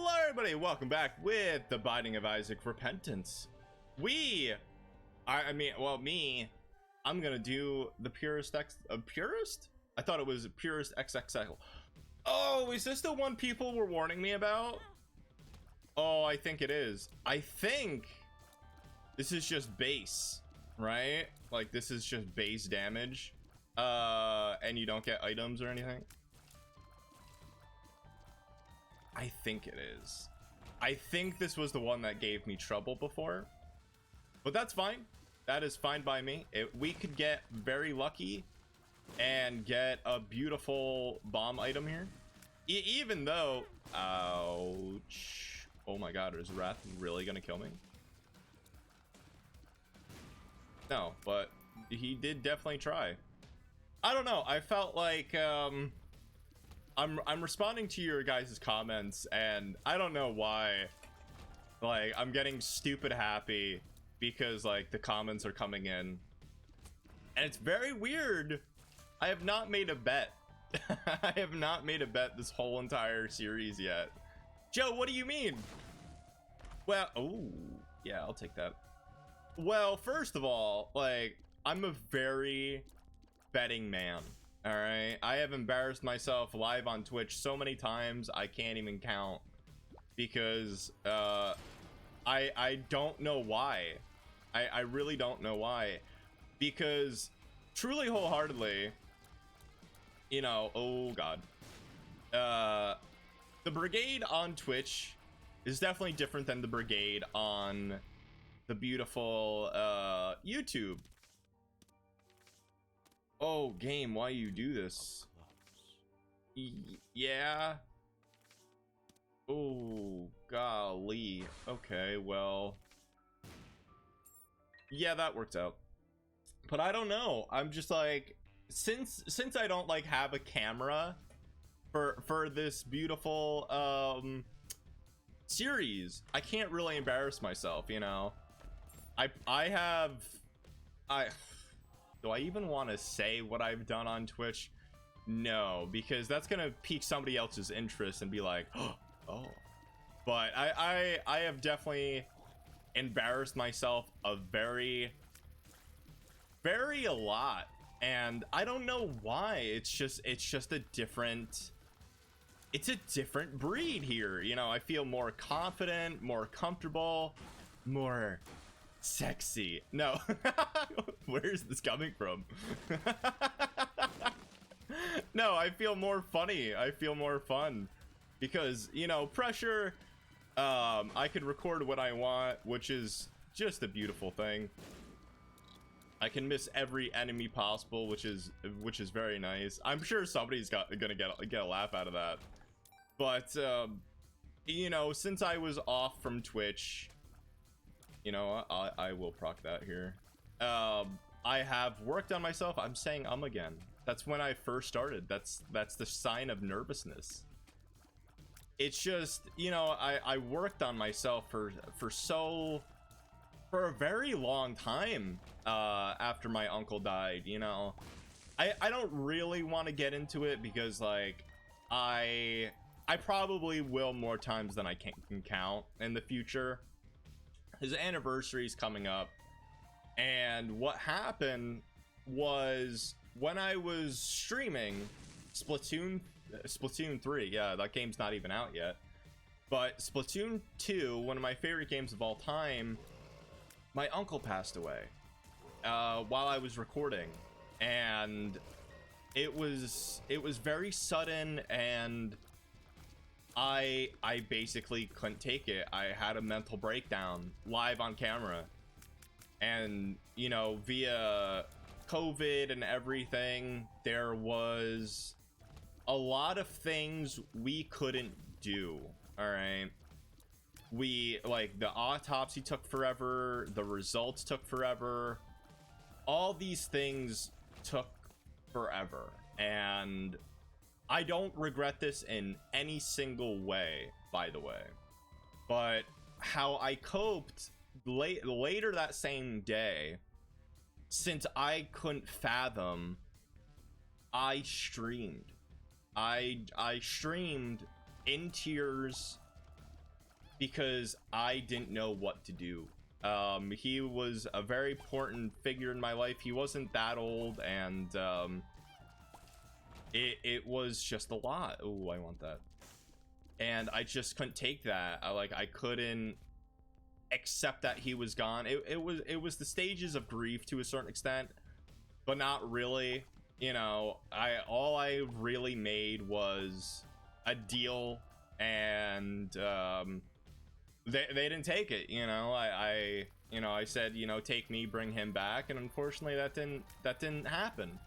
Hello everybody, welcome back with the Binding of Isaac Repentance. I'm gonna do the Purist Purist? I thought it was Purist XXL. Oh, is this the one people were warning me about? Oh, I think it is. I think this is just base, right? Like this is just base damage. And you don't get items or anything. I think it is. I think this was the one that gave me trouble before, but that's fine. That is fine by me. We could get very lucky and get a beautiful bomb item here. Even though, ouch. Oh my God, is Wrath really gonna kill me? No, but he did definitely try. I don't know. I felt like, I'm responding to your guys' comments, and I don't know why. Like, I'm getting stupid happy because like the comments are coming in, and it's very weird. I have not made a bet. I have not made a bet this whole entire series yet. Joe, what do you mean? Well, oh yeah, I'll take that. Well, first of all, like, I'm a very betting man. All right, I have embarrassed myself live on Twitch so many times I can't even count, because I don't know why. I really don't know why, because truly wholeheartedly, you know, oh God, the brigade on Twitch is definitely different than the brigade on the beautiful YouTube. Oh, game, why you do this? Yeah. Oh, golly. Okay, well. Yeah, that worked out. But I don't know. I'm just like, since I don't like have a camera for this beautiful series, I can't really embarrass myself, you know. Do I even want to say what I've done on Twitch? No, because that's gonna pique somebody else's interest and be like, oh. But I have definitely embarrassed myself a very a lot, and I don't know why. It's just a different breed here, you know. I feel more confident, more comfortable, more sexy. No. Where is this coming from? No, I feel more funny. I feel more fun because, you know, pressure, I could record what I want, which is just a beautiful thing. I can miss every enemy possible, which is very nice. I'm sure somebody's gonna get a laugh out of that. But you know, since I was off from Twitch, you know, I will proc that here. I have worked on myself. I'm saying again. That's when I first started. That's the sign of nervousness. It's just, you know, I worked on myself for a very long time after my uncle died, you know. I don't really want to get into it because, like, I probably will more times than I can count in the future. His anniversary is coming up, and what happened was when I was streaming Splatoon 3, yeah, that game's not even out yet, but Splatoon 2, one of my favorite games of all time, my uncle passed away while I was recording, and it was very sudden, and I basically couldn't take it. I had a mental breakdown live on camera, and, you know, via COVID and everything, there was a lot of things we couldn't do. All right, we, like, the autopsy took forever, the results took forever, all these things took forever, and I don't regret this in any single way, by the way. But how I coped later that same day, since I couldn't fathom, I streamed. I streamed in tears because I didn't know what to do. He was a very important figure in my life. He wasn't that old, and it was just a lot. Oh, I want that. And I just couldn't take that. I couldn't accept that he was gone. It was the stages of grief to a certain extent, but not really. You know, all I really made was a deal, and they didn't take it. You know, I said, you know, take me, bring him back, and unfortunately that didn't happen.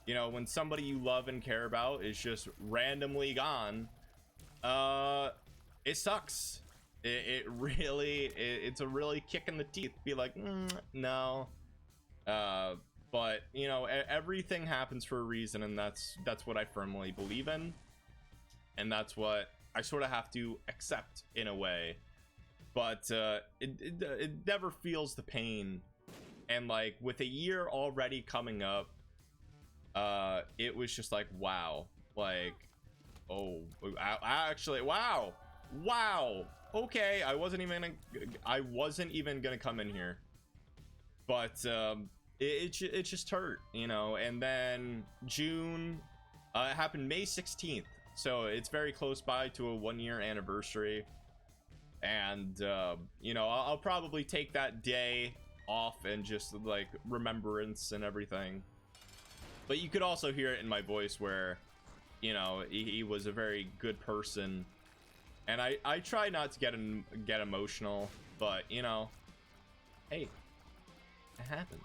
You know, when somebody you love and care about is just randomly gone, it sucks. It's a really kick in the teeth. Be like, no. But you know, everything happens for a reason, and that's what I firmly believe in, and that's what I sort of have to accept in a way. But it never feels the pain, and like with a year already coming up, it was just like, wow, like, oh, actually, wow, okay, I wasn't even gonna come in here, but it just hurt, you know. And then June, it happened May 16th, so it's very close by to a 1-year anniversary. And you know, I'll probably take that day off and just like remembrance and everything. But you could also hear it in my voice where, you know, he was a very good person, and I try not to get emotional, but you know, hey, it happens.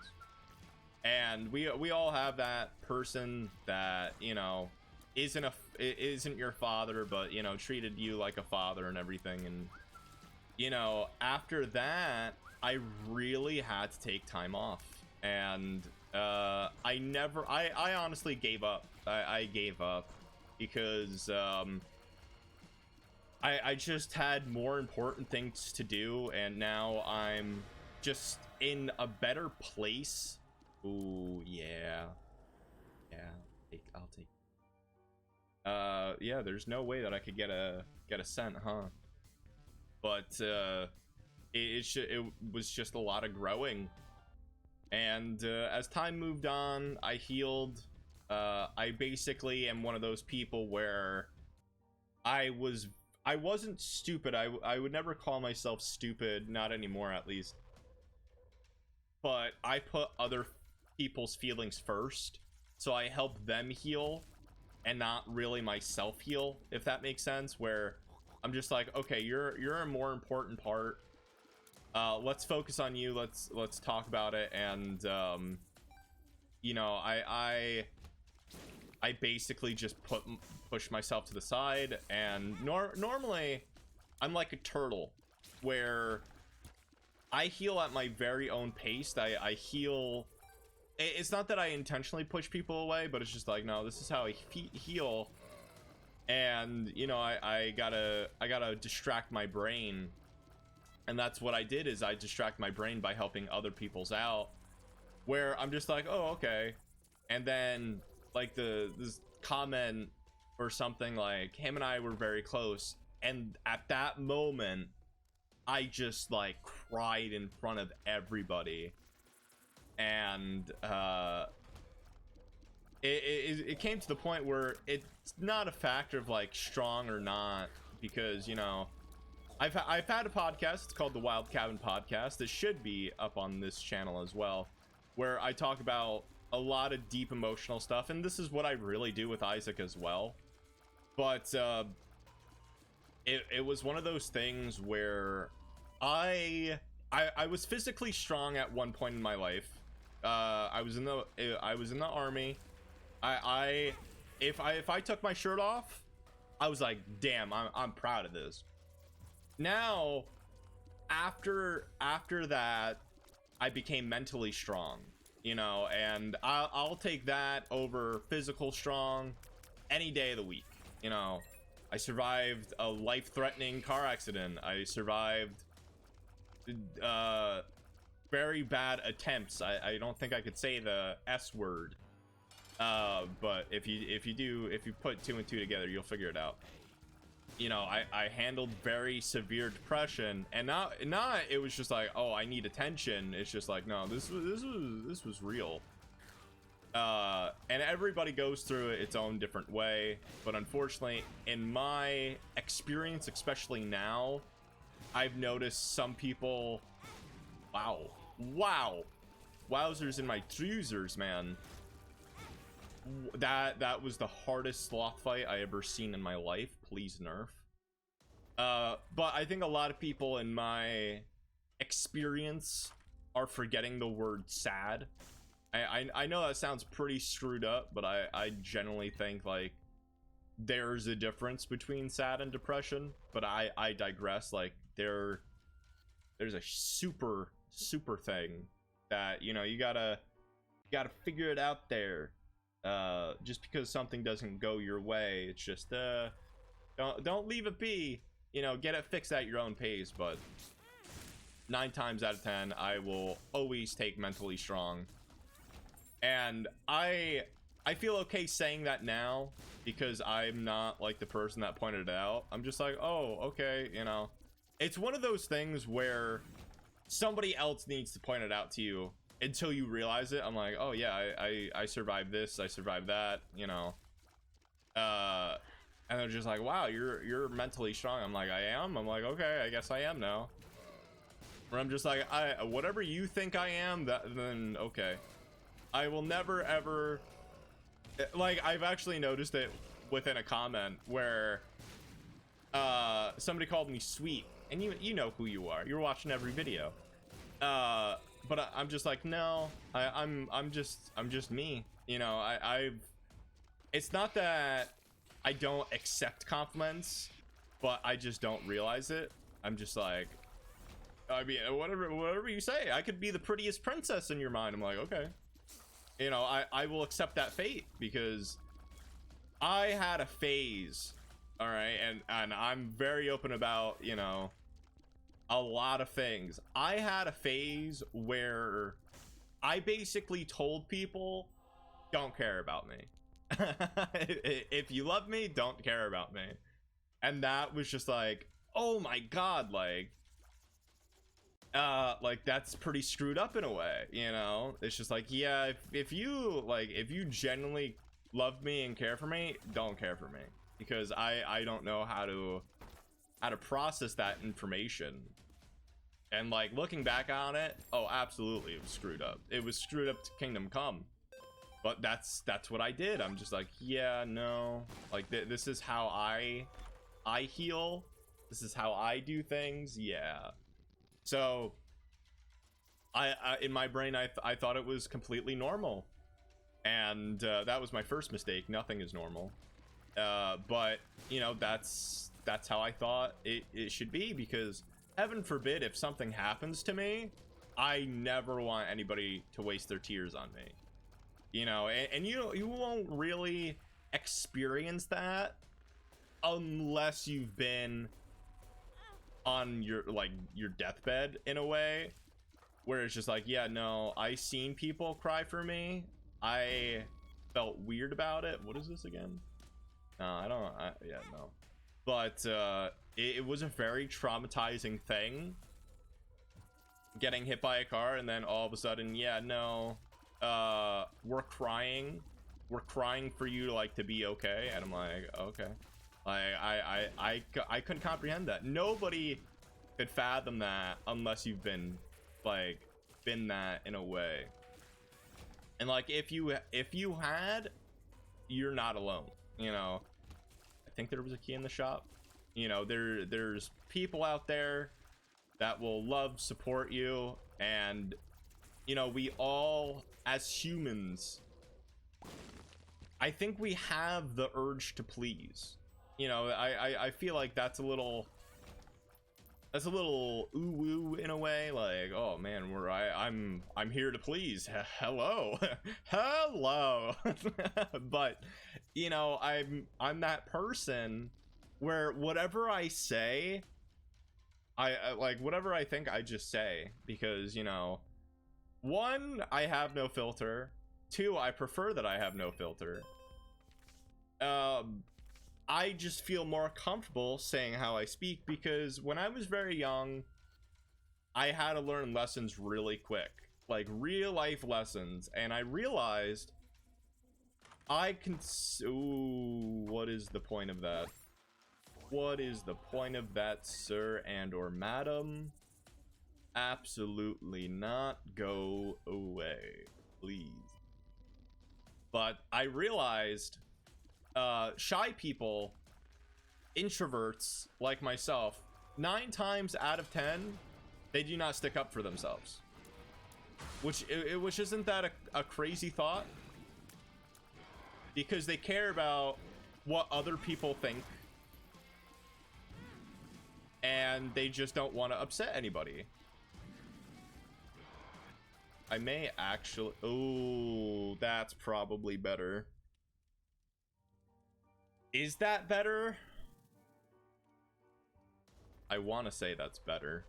And we all have that person that, you know, isn't your father, but you know, treated you like a father and everything. And you know, after that, I really had to take time off, and I honestly gave up. I gave up because I just had more important things to do, and now I'm just in a better place. Ooh, yeah, I'll take. Yeah, there's no way that I could get a cent, huh? But it was just a lot of growing, and as time moved on, I healed. I basically am one of those people where I wasn't stupid. I would never call myself stupid, not anymore at least, but I put other people's feelings first, so I help them heal and not really myself heal, if that makes sense. Where I'm just like, okay, you're a more important part. Let's focus on you. Let's talk about it. And you know, I basically just push myself to the side. And normally, I'm like a turtle, where I heal at my very own pace. I heal. It's not that I intentionally push people away, but it's just like, no, this is how I heal. And you know, I gotta distract my brain, and that's what I did. Is I distract my brain by helping other people's out, where I'm just like, oh, okay. And then like this comment or something, like him and I were very close, and at that moment I just like cried in front of everybody. And it came to the point where it's not a factor of like strong or not, because you know, I've had a podcast. It's called the Wilde Podcast. It should be up on this channel as well, where I talk about a lot of deep emotional stuff, and this is what I really do with Isaac as well. But it was one of those things where I was physically strong at one point in my life. I was in the army. If I took my shirt off, I was like, damn, I'm proud of this. Now, after that, I became mentally strong, you know, and I'll take that over physical strong any day of the week. You know, I survived a life-threatening car accident. I survived very bad attempts. I don't think I could say the S word, but if you put 2 and 2 together, you'll figure it out. you know, I handled very severe depression, and not it was just like, oh, I need attention. It's just like, no, this was real. And everybody goes through it its own different way, but unfortunately, in my experience, especially now, I've noticed some people, wow, wowzers in my trousers, man. That was the hardest sloth fight I ever seen in my life. Please nerf. But I think a lot of people in my experience are forgetting the word sad. I know that sounds pretty screwed up, but I generally think like there's a difference between sad and depression, but I digress. Like there's a super thing that, you know, you gotta figure it out there. Just because something doesn't go your way, it's just don't leave it be, you know, get it fixed at your own pace. But 9 times out of 10 I will always take mentally strong. And I feel okay saying that now, because I'm not like the person that pointed it out. I'm just like, oh, okay, you know. It's one of those things where somebody else needs to point it out to you until you realize it. I'm like, oh yeah, I survived this, I survived that, you know. And they're just like, wow, you're mentally strong. I'm like, I am? I'm like, okay, I guess I am now. Or I'm just like, whatever you think I am, then okay. I will never ever, like, I've actually noticed it within a comment where somebody called me sweet, and you know who you are, you're watching every video, but I'm just like, no, I'm just me, you know. It's not that I don't accept compliments, but I just don't realize it. I'm just like, I mean, whatever you say, I could be the prettiest princess in your mind. I'm like, okay. You know, I will accept that fate, because I had a phase, all right, and I'm very open about, you know, a lot of things. I had a phase where I basically told people, don't care about me. If you love me, don't care about me. And that was just like, oh my god, like that's pretty screwed up in a way, you know. It's just like, yeah, if you genuinely love me and care for me, don't care for me, because I don't know how to process that information. And like, looking back on it, oh, absolutely, it was screwed up. It was screwed up to Kingdom Come. But that's what I did. I'm just like, yeah, no, like this is how I heal. This is how I do things. Yeah. So I in my brain, I thought it was completely normal, and that was my first mistake. Nothing is normal, but you know, that's how I thought it should be, because heaven forbid if something happens to me, I never want anybody to waste their tears on me, you know. And you won't really experience that unless you've been on your deathbed, in a way where it's just like, yeah, no, I seen people cry for me, I felt weird about it. What is this again? No, yeah, no. But it was a very traumatizing thing, getting hit by a car, and then all of a sudden, yeah, no, we're crying for you to like to be okay. And I'm like, okay. I couldn't comprehend that. Nobody could fathom that unless you've been that in a way. And like, if you had, you're not alone, you know. I think there was a key in the shop. You know, there's people out there that will love, support you, and you know, we all as humans, I think we have the urge to please. You know, I feel like that's a little ooh woo in a way, like, oh man, I'm here to please. Hello. Hello. But you know, I'm that person where whatever I say, I like, whatever I think, I just say, because, you know, 1, I have no filter. 2, I prefer that I have no filter. I just feel more comfortable saying how I speak, because when I was very young, I had to learn lessons really quick, like real life lessons, and I realized I can. Ooh, what is the point of that? What is the point of that, sir and or madam? Absolutely not. Go away, please. But I realized shy people, introverts like myself, 9 times out of 10, they do not stick up for themselves. Which isn't that a crazy thought? Because they care about what other people think, and they just don't want to upset anybody. I may actually... Oh, that's probably better. Is that better? I want to say that's better.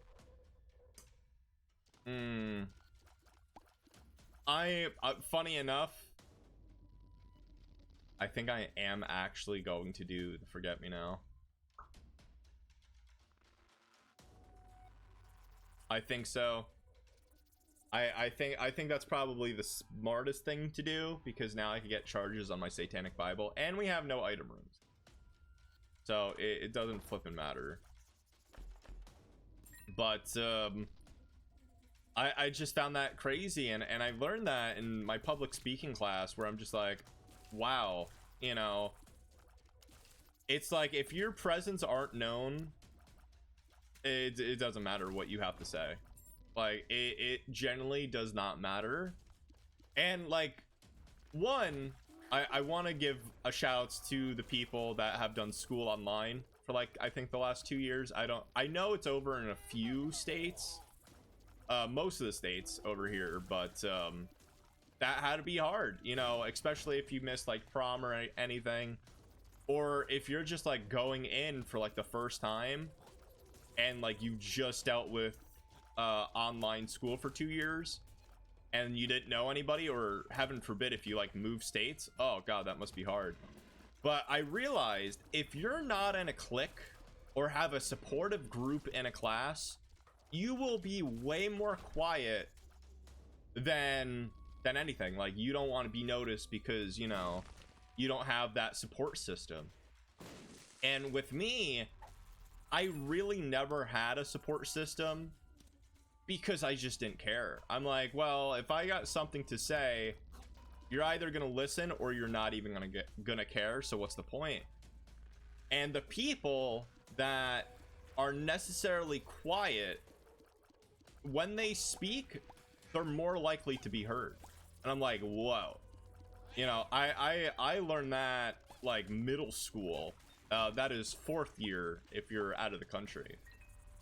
Funny enough, I think I am actually going to do the Forget Me Now. I think so. I think that's probably the smartest thing to do, because now I can get charges on my Satanic Bible, and we have no item rooms, so it doesn't flipping matter. But I just found that crazy, and I learned that in my public speaking class, where I'm just like, wow, you know, it's like if your presence aren't known, it doesn't matter what you have to say. Like it generally does not matter. And like, one, I want to give a shout out to the people that have done school online for like, I think the last 2 years. I know it's over in a few states, most of the states over here, but that had to be hard, you know, especially if you missed like prom or anything, or if you're just like going in for like the first time and like you just dealt with online school for 2 years and you didn't know anybody, or heaven forbid if you like move states. Oh god, that must be hard. But I realized if you're not in a clique or have a supportive group in a class, you will be way more quiet than anything. Like, you don't want to be noticed because, you know, you don't have that support system. And with me, I really never had a support system, because I just didn't care. I'm like, well, if I got something to say, you're either gonna listen or you're not even gonna care, so what's the point? And the people that are necessarily quiet, when they speak, they're more likely to be heard. And I'm like, whoa. You know, I learned that like middle school. That is 4th year if you're out of the country.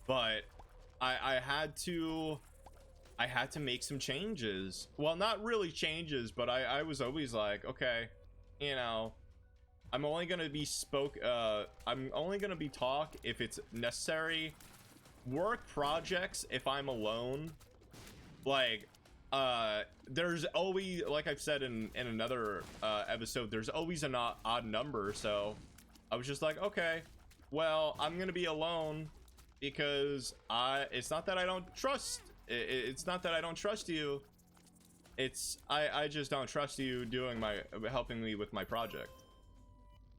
But I had to make some changes. Well, not really changes, but I was always like, okay, you know, I'm only gonna be talk if it's necessary. Work projects if I'm alone. Like, there's always, like I've said in another episode, there's always an odd number. So I was just like, okay, well, I'm gonna be alone, because it's not that I don't trust, it's not that I don't trust you, it's I just don't trust you helping me with my project.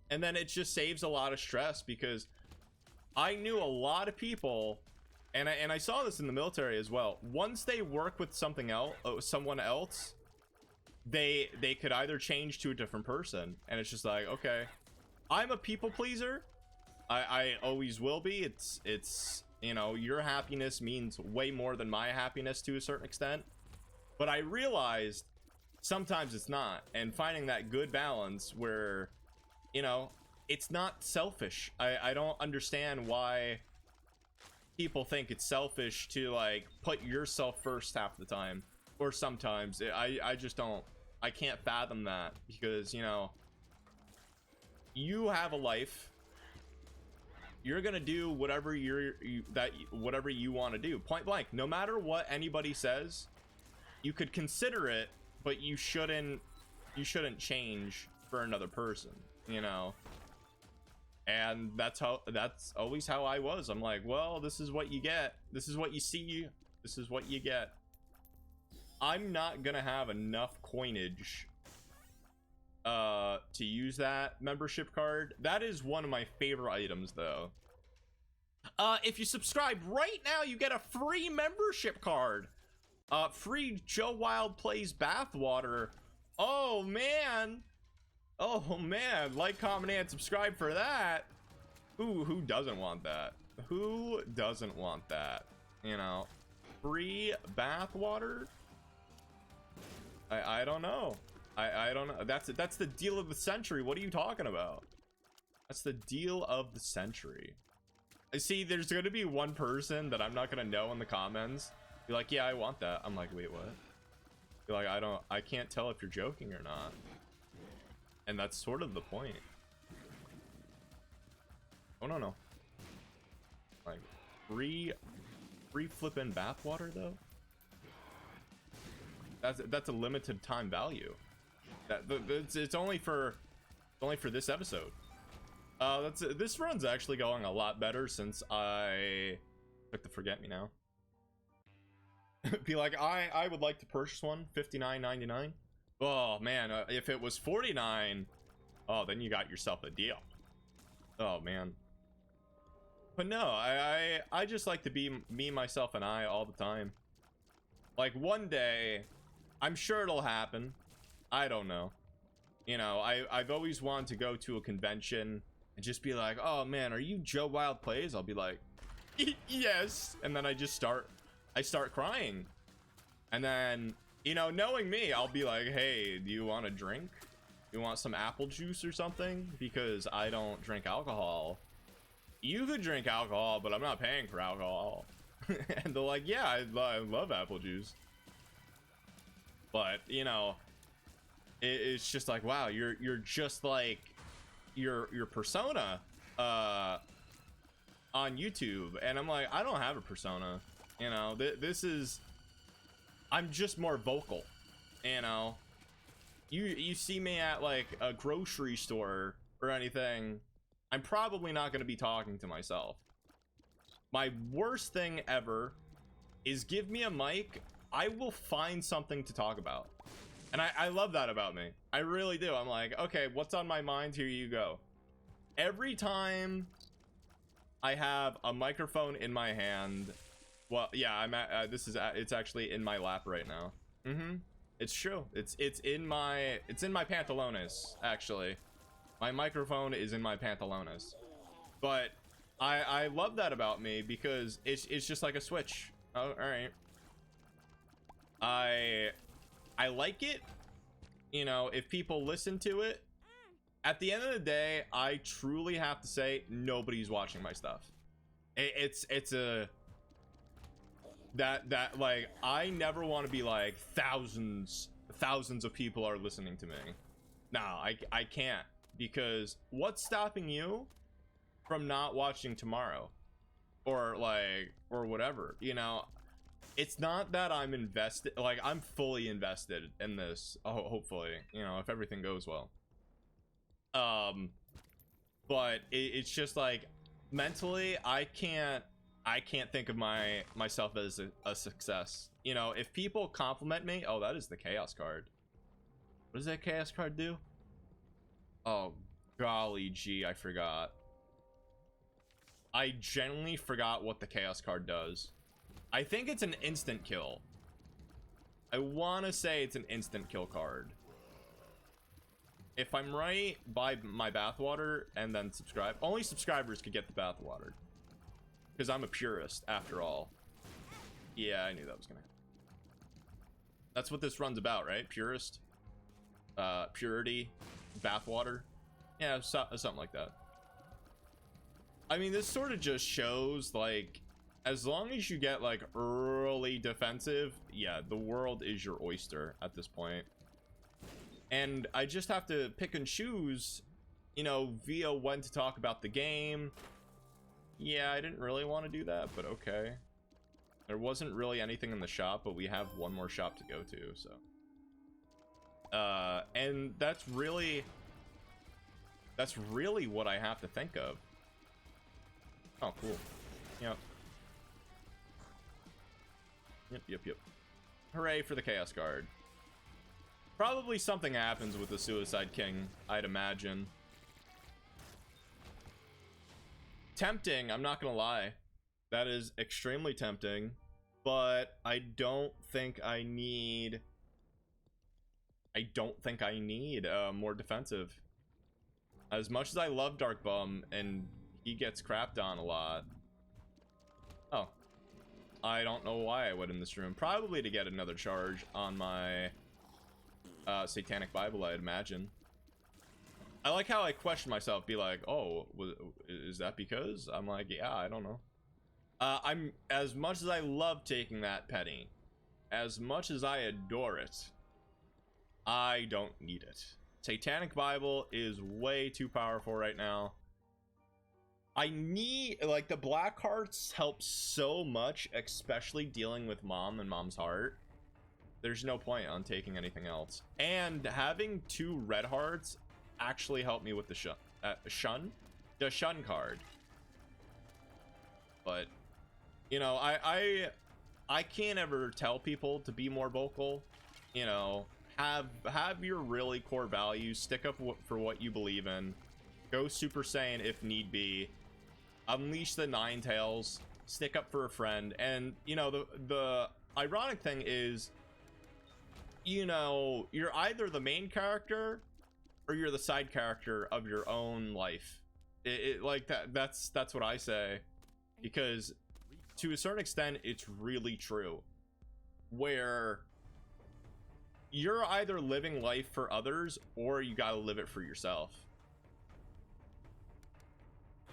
And then it just saves a lot of stress, because I knew a lot of people, and I saw this in the military as well. Once they work with someone else, they could either change to a different person, and it's just like, okay, I'm a people pleaser. I always will be. It's you know, your happiness means way more than my happiness to a certain extent. But I realized sometimes it's not, and finding that good balance where, you know, it's not selfish. I don't understand why people think it's selfish to like put yourself first half the time, or sometimes. I just don't, I can't fathom that, because, you know, you have a life. You're gonna do whatever whatever you want to do, point blank. No matter what anybody says, you could consider it, but you shouldn't change for another person, you know. And that's always how I was. I'm like, well, this is what you get. This is what you see. This is what you get. I'm not gonna have enough coinage to use that membership card. That is one of my favorite items, though. If you subscribe right now, you get a free membership card. Free Joe Wilde Plays Bathwater. Oh man. Oh man. Like, comment, and subscribe for that. Ooh, who doesn't want that? Who doesn't want that? You know, free bathwater. I don't know. I don't know. That's the deal of the century. What are you talking about? That's the deal of the century. I see there's gonna be one person that I'm not gonna know in the comments. Be like, yeah, I want that. I'm like, wait, what? Be like, I can't tell if you're joking or not. And that's sort of the point. Oh no. Like, free flipping bathwater though? That's a limited time value. It's only for this episode. This run's actually going a lot better since I took the forget me now. Be like, I would like to purchase one, $59.99. Oh man, if it was $49, oh, then you got yourself a deal. Oh man. But no, I just like to be me, myself, and I all the time. Like, one day, I'm sure it'll happen. I don't know. You know, I've always wanted to go to a convention and just be like, oh man, are you Joe Wilde Plays? I'll be like, yes. And then I start crying. And then, you know, knowing me, I'll be like, hey, do you want a drink? You want some apple juice or something? Because I don't drink alcohol. You could drink alcohol, but I'm not paying for alcohol. And they're like, yeah, I love apple juice. But, you know, it's just like, wow, you're just like your persona on YouTube. And I'm like, I don't have a persona. You know, this is, I'm just more vocal. You know, you see me at like a grocery store or anything, I'm probably not going to be talking to myself. My worst thing ever is give me a mic, I will find something to talk about. And I love that about me. I really do. I'm like, okay, what's on my mind? Here you go. Every time I have a microphone in my hand, well, yeah, I'm at, it's actually in my lap right now. It's true. It's in my pantalones, actually. My microphone is in my pantalones. But I love that about me because it's just like a switch. Oh, all right. I like it, you know, if people listen to it. At the end of the day, I truly have to say nobody's watching my stuff. It's a that like, I never want to be like thousands of people are listening to me. No, I can't, because what's stopping you from not watching tomorrow or whatever, you know? It's not that I'm invested, like, I'm fully invested in this, hopefully, you know, if everything goes well. But it's just like, mentally, I can't think of myself as a success. You know, if people compliment me, oh, that is the chaos card. What does that chaos card do? Oh, golly gee, I forgot. I genuinely forgot what the chaos card does. I think it's an instant kill. I want to say it's an instant kill card. If I'm right, buy my bathwater and then subscribe. Only subscribers could get the bathwater, because I'm a purist after all. Yeah, I knew that was gonna happen. That's what this run's about, right? Purist, purity, bathwater. Yeah, something like that. I mean, this sort of just shows, like, as long as you get like early defensive, yeah, the world is your oyster at this point. And I just have to pick and choose, you know, via when to talk about the game. Yeah, I didn't really want to do that, but okay. There wasn't really anything in the shop, but we have one more shop to go to, so. And that's really That's really what I have to think of. Oh, cool. Yep. Yep. Hooray for the Chaos Guard. Probably something happens with the Suicide King, I'd imagine. Tempting, I'm not gonna lie. That is extremely tempting, but I don't think I need more defensive. As much as I love Dark Bum and he gets crapped on a lot. Oh. I don't know why I went in this room. Probably to get another charge on my Satanic Bible, I'd imagine. I like how I question myself, be like, oh, is that because? I'm like, yeah, I don't know. I'm, as much as I love taking that penny, as much as I adore it, I don't need it. Satanic Bible is way too powerful right now. I need, like, the black hearts help so much, especially dealing with mom and mom's heart. There's no point on taking anything else. And having 2 red hearts actually helped me with the shun card. But, you know, I can't ever tell people to be more vocal. You know, have your really core values, stick up for what you believe in, go Super Saiyan if need be, unleash the 9 tails, stick up for a friend. And, you know, the ironic thing is, you know, you're either the main character or you're the side character of your own life. Like that's what I say, because to a certain extent it's really true, where you're either living life for others or you gotta live it for yourself.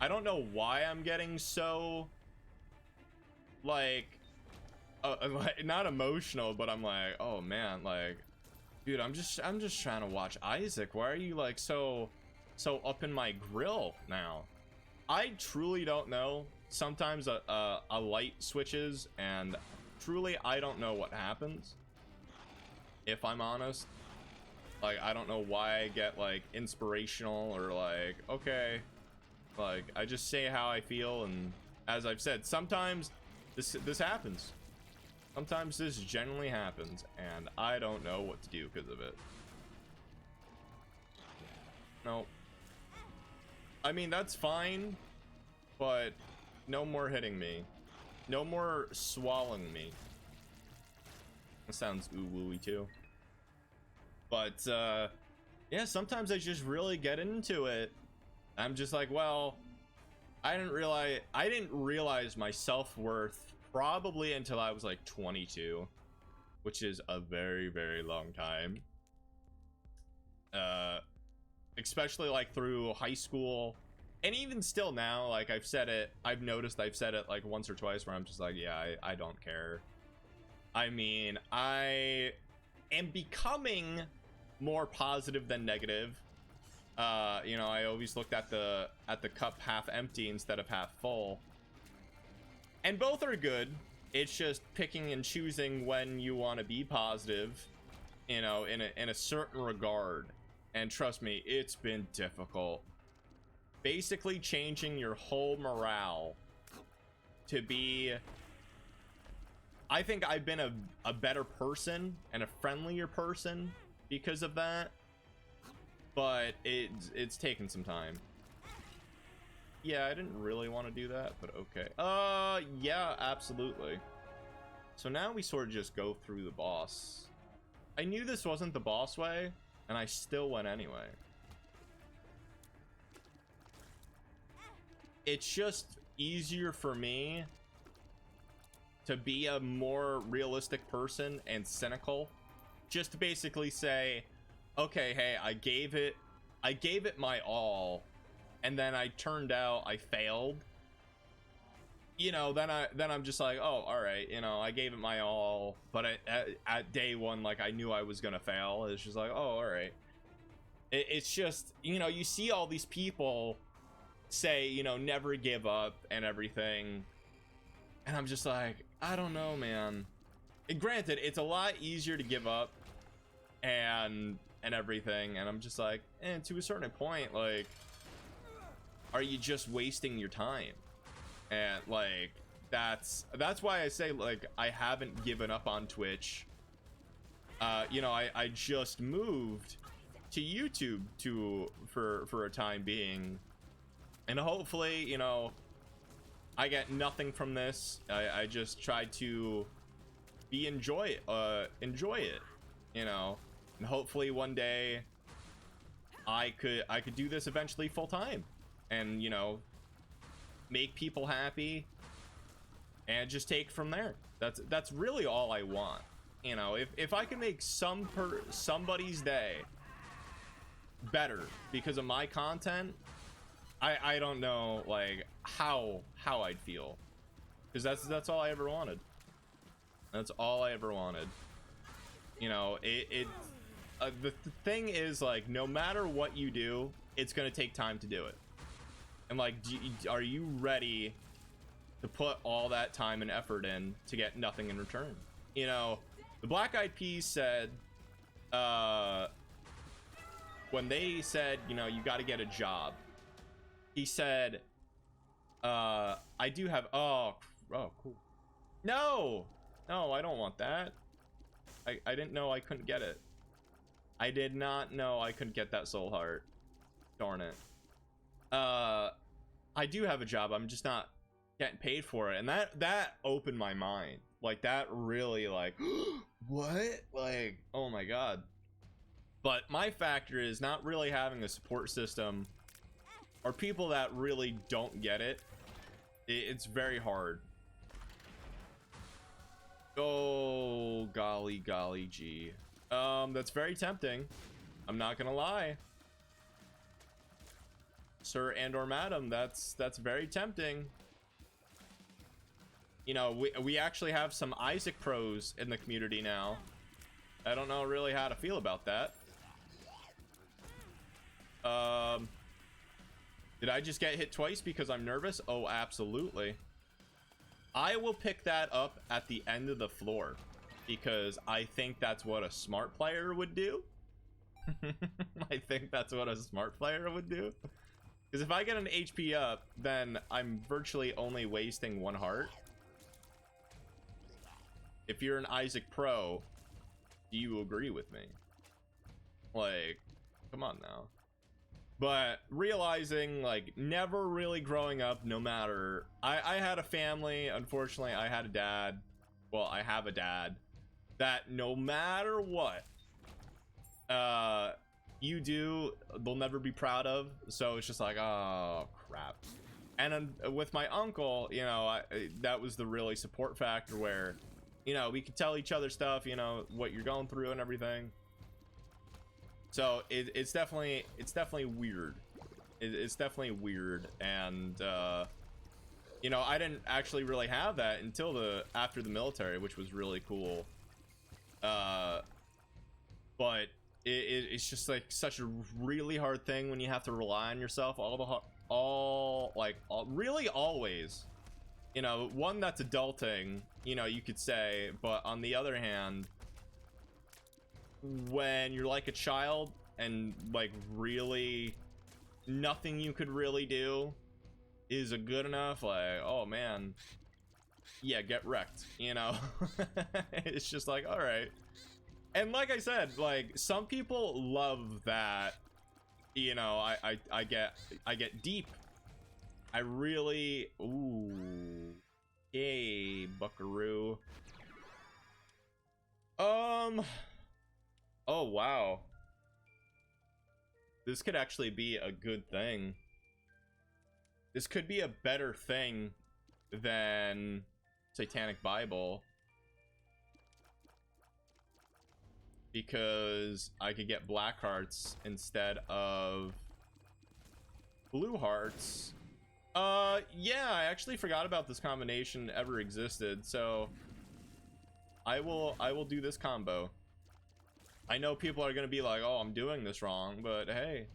I don't know why I'm getting so, like, not emotional, but I'm like, oh man, like, dude, I'm just trying to watch Isaac. Why are you like so up in my grill now? I truly don't know. Sometimes a light switches, and truly I don't know what happens, if I'm honest. Like, I don't know why I get like inspirational, or like, okay, like, I just say how I feel. And as I've said, sometimes this happens. Sometimes this generally happens, and I don't know what to do because of it. No. I mean, that's fine, but no more hitting me. No more swallowing me. That sounds ooh-wooey too. But, yeah, sometimes I just really get into it. I'm just like, well, I didn't realize my self-worth probably until I was like 22, which is a very, very long time. Especially like through high school, and even still now, like I've said it like once or twice where I'm just like, yeah, I don't care. I mean, I am becoming more positive than negative. You know, I always looked at the cup half empty instead of half full. And both are good. It's just picking and choosing when you want to be positive, you know, in a certain regard. And trust me, it's been difficult. Basically changing your whole morale to be... I think I've been a better person and a friendlier person because of that. But it's taken some time. Yeah, I didn't really want to do that, but okay. Yeah, absolutely. So now we sort of just go through the boss. I knew this wasn't the boss way, and I still went anyway. It's just easier for me to be a more realistic person and cynical. Just to basically say, okay, hey, I gave it my all, and then I turned out I failed. You know, then I'm just like, oh, all right, you know, I gave it my all, but at day one, like, I knew I was gonna fail. It's just like, oh, all right. It's just, you know, you see all these people say, you know, never give up and everything, and I'm just like, I don't know, man. And granted, it's a lot easier to give up and everything, and I'm just like, to a certain point, like, are you just wasting your time? And like that's why I say, like, I haven't given up on Twitch. You know, I just moved to YouTube for a time being, and hopefully, you know, I get nothing from this. I just try to enjoy it, you know, and hopefully one day I could do this eventually full time, and, you know, make people happy and just take from there. That's really all I want. You know, if I can make somebody's day better because of my content, I don't know, like, how I'd feel, because that's all I ever wanted. That's all I ever wanted. You know, the thing is, like, no matter what you do, it's gonna take time to do it. And like, are you ready to put all that time and effort in to get nothing in return? You know, the Black Eyed Peas said, when they said, you know, you got to get a job, he said, I do have, oh, cool. No, I don't want that. I didn't know I couldn't get it. I did not know I couldn't get that soul heart. Darn it. I do have a job. I'm just not getting paid for it. And that opened my mind. Like, that really, like, what? Like, oh my God. But my factor is not really having a support system or people that really don't get it. It's very hard. Oh, golly gee. That's very tempting. I'm not gonna lie. Sir and or madam, that's very tempting. You know, we actually have some Isaac pros in the community now. I don't know really how to feel about that. Did I just get hit twice because I'm nervous? Oh, absolutely. I will pick that up at the end of the floor because I think that's what a smart player would do. I think that's what a smart player would do. Because if I get an HP up, then I'm virtually only wasting one heart. If you're an Isaac Pro, do you agree with me? Like, come on now. But realizing, like, never really growing up, no matter, I had a family. Unfortunately, I had a dad. Well, I have a dad that no matter what you do, they'll never be proud of. So it's just like, oh crap. And with my uncle, you know, that was the really support factor where, you know, we could tell each other stuff, you know, what you're going through and everything. So it's definitely weird. It's definitely weird. And you know, I didn't actually really have that until after the military, which was really cool. But it's just like such a really hard thing when you have to rely on yourself really always. You know, one, that's adulting, you know, you could say, but on the other hand, when you're like a child and like really nothing you could really do is a good enough, like, oh man, yeah, get wrecked, you know. It's just like, all right. And like I said, like, some people love that, you know, I get deep. I really, ooh, yay, buckaroo. Oh wow, this could actually be a good thing. This could be a better thing than Satanic Bible, because I could get black hearts instead of blue hearts. Yeah, I actually forgot about this combination ever existed, so I will do this combo. I know people are gonna be like, oh, I'm doing this wrong, but hey.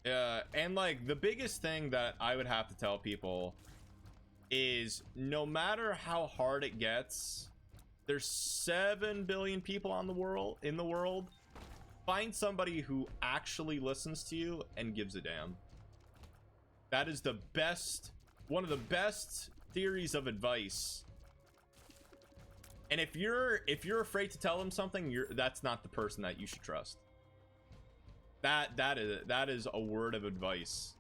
And like, the biggest thing that I would have to tell people is, no matter how hard it gets, there's 7 billion people in the world. Find somebody who actually listens to you and gives a damn. That is the best, one of the best theories of advice. And if you're afraid to tell them something, that's not the person that you should trust. That is a word of advice.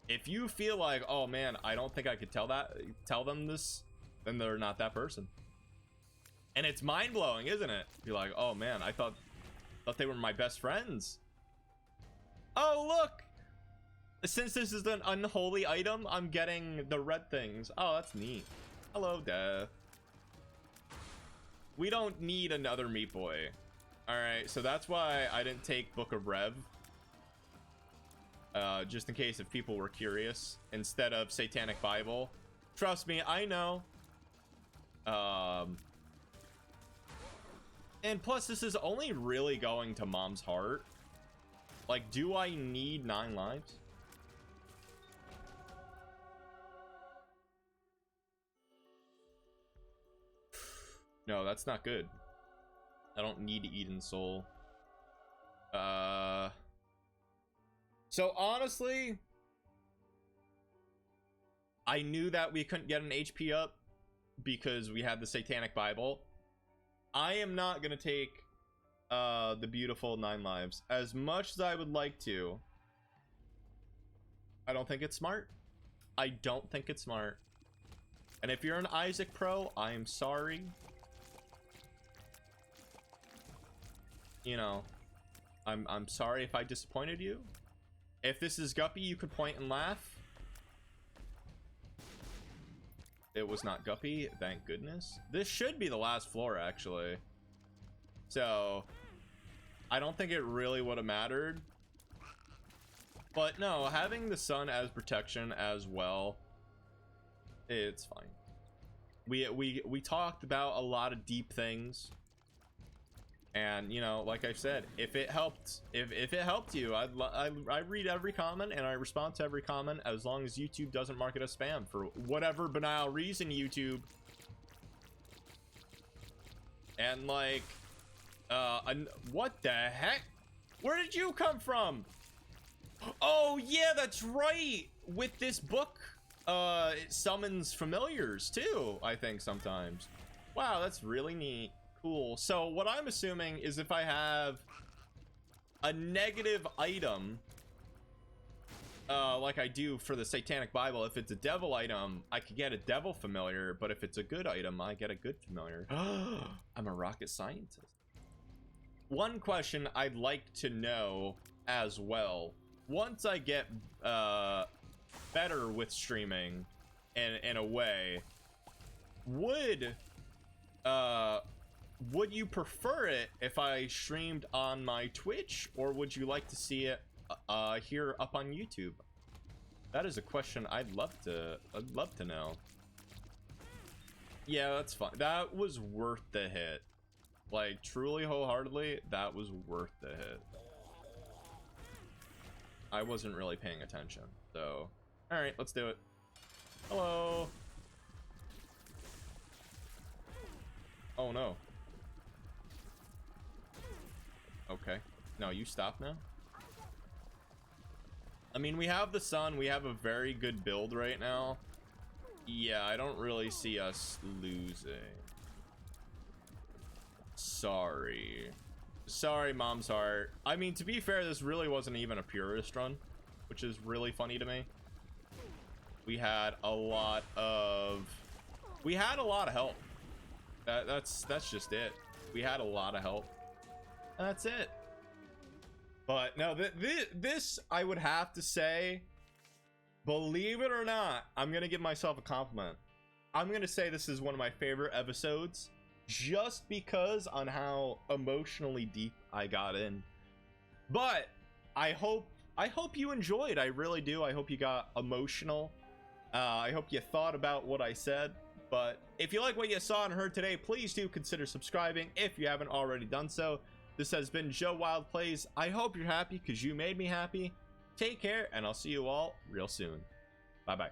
If you feel like, oh man, I don't think I could tell them this, then they're not that person. And it's mind-blowing, isn't it? You're like, oh man, I thought they were my best friends. Oh look, since this is an unholy item, I'm getting the red things. Oh, that's neat. Hello, Death. We don't need another Meat Boy. All right, so that's why I didn't take Book of Rev. Just in case if people were curious, instead of Satanic Bible. Trust me, I know. And plus, this is only really going to Mom's heart. Like, do I need 9 lives? No, that's not good. I don't need Eden Soul. So honestly, I knew that we couldn't get an HP up because we had the Satanic Bible. I am not gonna take the beautiful 9 lives as much as I would like to. I don't think it's smart. I don't think it's smart. And if you're an Isaac pro, I am sorry. You know, I'm sorry if I disappointed you. If this is Guppy, you could point and laugh. It was not Guppy, thank goodness. This should be the last floor, actually. So, I don't think it really would have mattered. But no, having the sun as protection as well, it's fine. We talked about a lot of deep things. And you know, like I said, if it helped you, I read every comment and I respond to every comment, as long as YouTube doesn't mark it as spam for whatever banal reason. YouTube and like what the heck, where did you come from? Oh yeah, that's right, with this book it summons familiars too, I think, sometimes. Wow, that's really neat. Cool. So what I'm assuming is if I have a negative item, like I do for the Satanic Bible, if it's a devil item, I could get a devil familiar, but if it's a good item, I get a good familiar. I'm a rocket scientist. One question I'd like to know as well, once I get better with streaming in a way, would you prefer it if I streamed on my Twitch, or would you like to see it here up on YouTube? That is a question I'd love to know. Yeah, that's fine. That was worth the hit. Like, truly, wholeheartedly, that was worth the hit. I wasn't really paying attention, so all right, let's do it. Hello. Oh no. Okay, no, you stop now. I mean, we have the sun, we have a very good build right now. Yeah, I don't really see us losing. Sorry, Mom's heart. I mean, to be fair, this really wasn't even a purist run, which is really funny to me. We had a lot of help. That's just it. We had a lot of help. That's it. But no, this I would have to say, believe it or not, I'm gonna give myself a compliment. I'm gonna say this is one of my favorite episodes, just because on how emotionally deep I got in. But I hope you enjoyed. I really do. I hope you got emotional. I hope you thought about what I said. But if you like what you saw and heard today, please do consider subscribing if you haven't already done so. This has been Joe Wilde Plays. I hope you're happy because you made me happy. Take care, and I'll see you all real soon. Bye-bye.